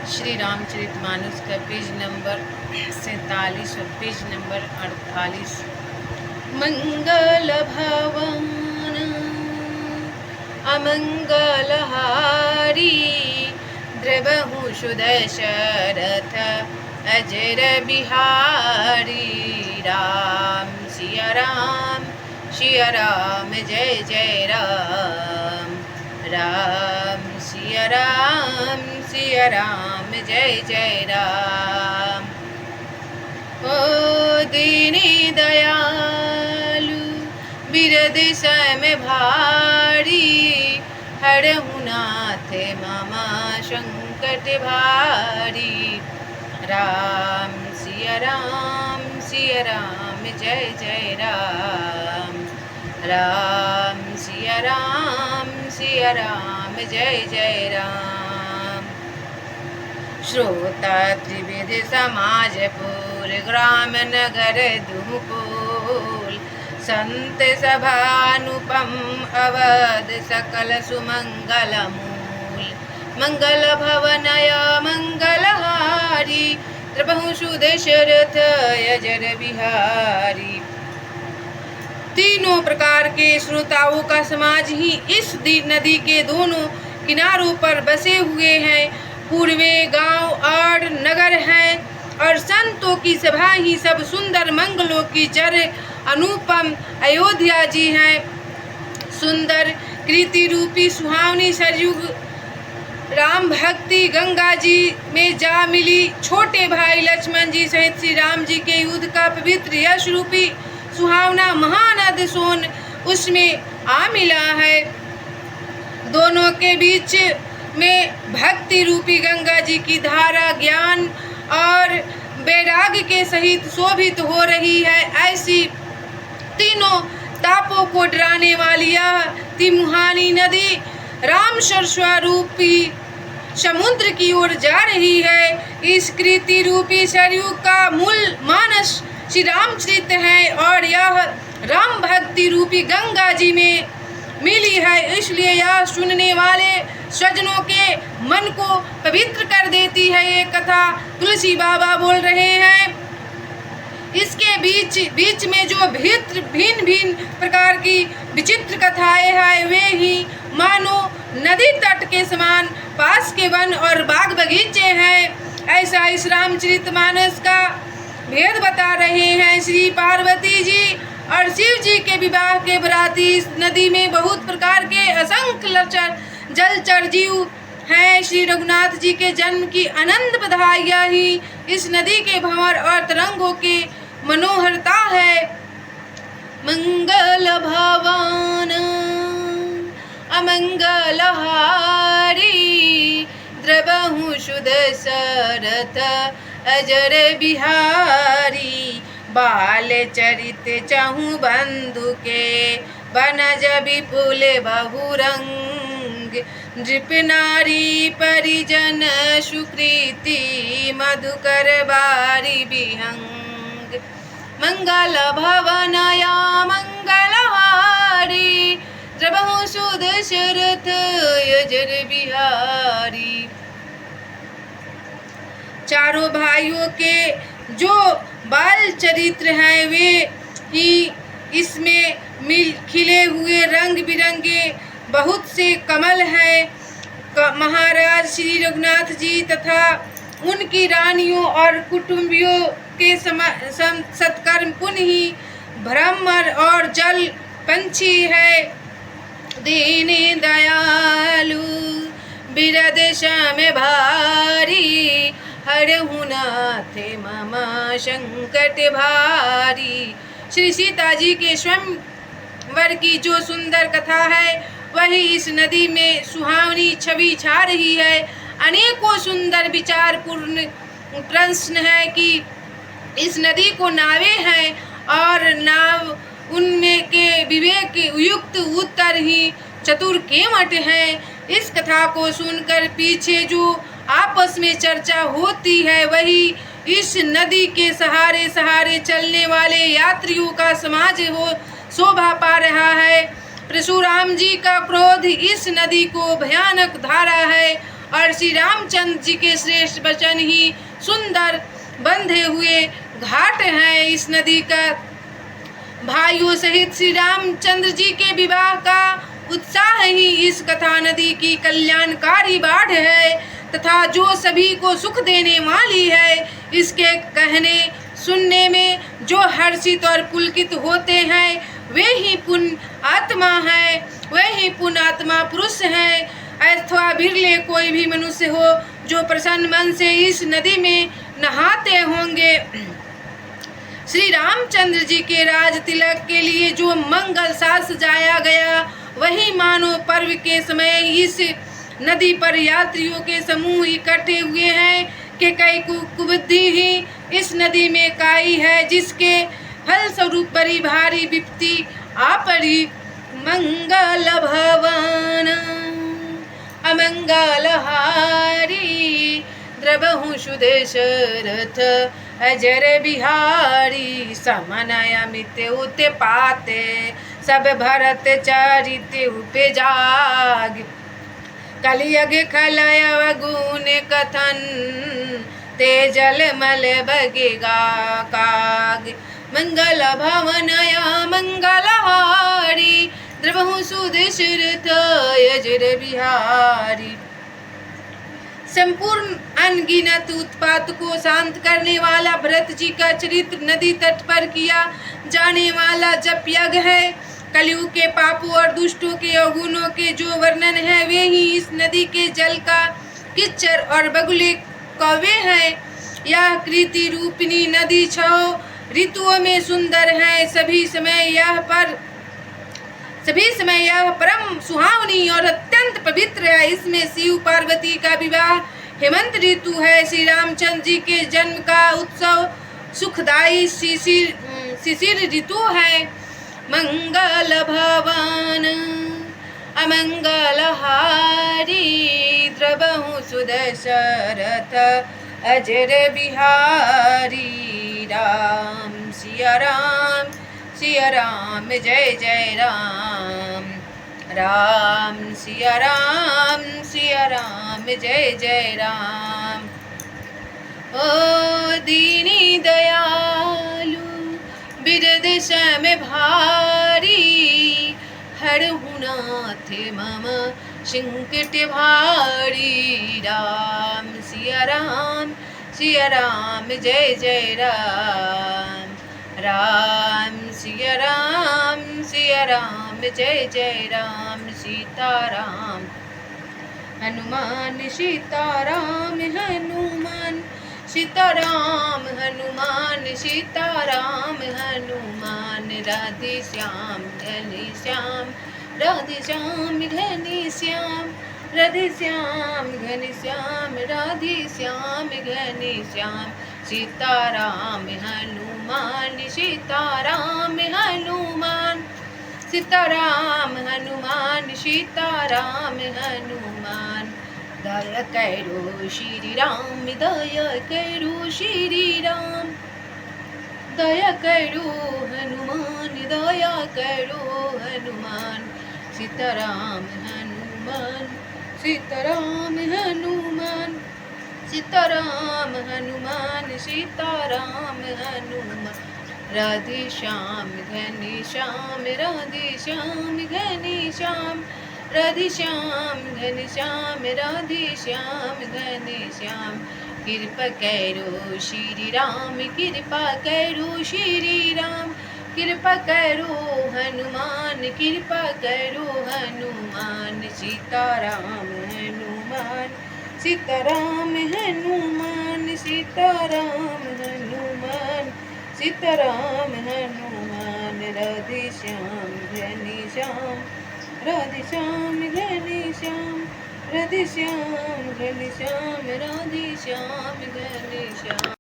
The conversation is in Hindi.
श्री रामचरितमानस का पेज नंबर 47 और पेज नंबर 48। मंगल भवन अमंगलहारी द्रवहु सुदशरथ अजर बिहारी। राम सिया राम जय जय राम। राम सिया राम जय जय राम। ओ दीनी दयालु बिरद सम भारी हरहु नाथ मम संकट भारी। राम सिया राम जय जय राम। राम सिया राम जय जय राम। श्रोता त्रिविध समाज पूर ग्राम नगर दुमुकुल संत सभानुपम अवध सकल सुमंगल मूल। मंगल भवनय मंगलहारी द्रवहु सुदशरथ अजर बिहारी। तीनों प्रकार के श्रोताओं का समाज ही इस नदी के दोनों किनारों पर बसे हुए हैं। पूर्वे गांव और नगर हैं और संतों की सभा ही सब सुंदर मंगलों की जर अनुपम अयोध्या जी हैं। सुंदर कृति रूपी सुहावनी सरयू राम भक्ति गंगा जी में जा मिली। छोटे भाई लक्ष्मण जी सहित श्री राम जी के युद्ध का पवित्र यश रूपी सुहावना महानद सोन उसमें आ मिला है। दोनों के बीच में भक्ति रूपी गंगा जी की धारा ज्ञान और वैराग्य के सहित शोभित हो रही है। ऐसी तीनों तापों को डराने वाली यह तिमुहानी नदी राम स्वरूपी समुद्र की ओर जा रही है। इस कृति रूपी सरयू का मूल मानस श्री रामचरित है और यह राम भक्ति रूपी गंगा जी में मिली है। इसलिए यह सुनने वाले स्वजनों के मन को पवित्र कर देती है। ये कथा तुलसी बाबा बोल रहे हैं। इसके बीच में जो भिन्न भिन्न प्रकार की विचित्र कथाएं हैं वे ही मानो नदी तट के समान पास के वन और बाग बगीचे हैं। ऐसा इस रामचरितमानस का भेद बता रहे हैं। श्री पार्वती जी और शिव जी के विवाह के बराती इस नदी में बहुत प्रकार के असंख्य जलचर जीव हैं। श्री रघुनाथ जी के जन्म की अनंत बधाइयाँ ही इस नदी के भंवर और तरंगों के मनोहरता है। मंगल भवन अमंगलहारी द्रवहु सुदशरथ अजर बिहारी। बाल चरित चहु बंधु के बनज विपुल बहुरंग। नृप नारी परिजन सुकृति मधुकर बारी विहंग। मंगल भवनया मंगलहारी द्रवहु सुदशरथ अजर बिहारी। चारों भाइयों के जो बाल चरित्र हैं वे ही इसमें खिले हुए रंग बिरंगे बहुत से कमल हैं। महाराज श्री रघुनाथ जी तथा उनकी रानियों और कुटुंबियों के सत्कर्म पुण्य ही भ्रमर और जल पंछी है। दीन दयालु बिरद सम भारी हरहु नाथ मम संकट भारी। श्री सीता जी के स्वयंवर की जो सुंदर कथा है वही इस नदी में सुहावनी छवि छा रही है। अनेकों सुंदर विचारपूर्ण प्रश्न है कि इस नदी को नावें हैं और नाव उनमें के विवेक युक्त उत्तर ही चतुर केवट हैं। इस कथा को सुनकर पीछे जो आपस में चर्चा होती है वही इस नदी के सहारे सहारे चलने वाले यात्रियों का समाज हो शोभा पा रहा है। परशुराम जी का क्रोध इस नदी को भयानक धारा है और श्री रामचंद्र जी के श्रेष्ठ वचन ही सुंदर बंधे हुए घाट हैं इस नदी का। भाइयों सहित श्री रामचंद्र जी के विवाह का उत्साह ही इस कथा नदी की कल्याणकारी बाढ़ है तथा जो सभी को सुख देने वाली है। इसके कहने सुनने में जो हर्षित और पुलकित होते हैं वे ही पुण्य आत्मा है, वे ही पुण्य आत्मा पुरुष हैं। अथवा बिरले कोई भी मनुष्य हो जो प्रसन्न मन से इस नदी में नहाते होंगे। श्री रामचंद्र जी के राज तिलक के लिए जो मंगल साज सजाया गया वही मानो पर्व के समय इस नदी पर यात्रियों के समूह इकट्ठे हुए हैं कि कई कुबुद्धि ही इस नदी में काई है जिसके फल स्वरूप बड़ी भारी विपत्ति आ पड़ी। मंगल भवन अमंगल हारी द्रवहु सुदेशरथ अजर बिहारी समनय मित उते पाते सब भरत चरित उपे जाग कलियग खलय गुण कथन तेजल मल बगेगा काग। मंगल भवनय मंगल हारी द्रवहु सुदेशरथ अजर बिहारी। संपूर्ण अनगिनत उत्पात को शांत करने वाला भरत जी का चरित्र नदी तट पर किया जाने वाला जप यज्ञ है। कलयुग के पापों और दुष्टों के अवगुणों के जो वर्णन है वे ही इस नदी के जल का किच्चर और बगुले कौवे हैं। यह कृति रूपिणी नदी 6 ऋतुओं में सुंदर है। सभी समय यह परम सुहावनी और अत्यंत पवित्र है। इसमें शिव पार्वती का विवाह हेमंत ऋतु है। श्री रामचंद्र जी के जन्म का उत्सव सुखदायी शिशिर ऋतु है। मंगल भवन अमंगल हारी द्रवहु सुदशरथ अजर बिहारी। राम सिया राम जय जय राम। राम सिया राम जय जय राम। ओ दीनी दयालु बिरद श्याम भारी हरहु नाथ मम संकट भारी। राम सिया राम जय जय राम। राम सिया राम जय जय राम। सीताराम हनुमान सीताराम हनुमान सीताराम हनुमान सीताराम हनुमान। राधे श्याम घनी श्याम राधे श्याम घनी श्याम राधे श्याम घनी श्याम राधे श्याम घनी श्याम। सीताराम हनुमान सीताराम हनुमान सीताराम हनुमान सीताराम हनुमान। दया करो श्री राम दया करो श्री राम दया करो हनुमान दया करो हनुमान। सीताराम हनुमान सीताराम हनुमान सीताराम हनुमान सीताराम हनुमान। राधे श्याम घनी श्याम राधे श्याम घनी श्याम राधे श्याम घनी श्याम राधे श्याम घनी श्याम। कृपा करो श्री राम कृपा करो श्री राम कृपा करो हनुमान कृपा करो हनुमान। सीताराम हनुमान सीताराम हनुमान सीताराम हनुमान सीताराम हनुमान। राधे श्याम घनी श्याम राधे श्याम घनी श्याम राधे श्याम घनी श्याम राधे श्याम घनी श्याम।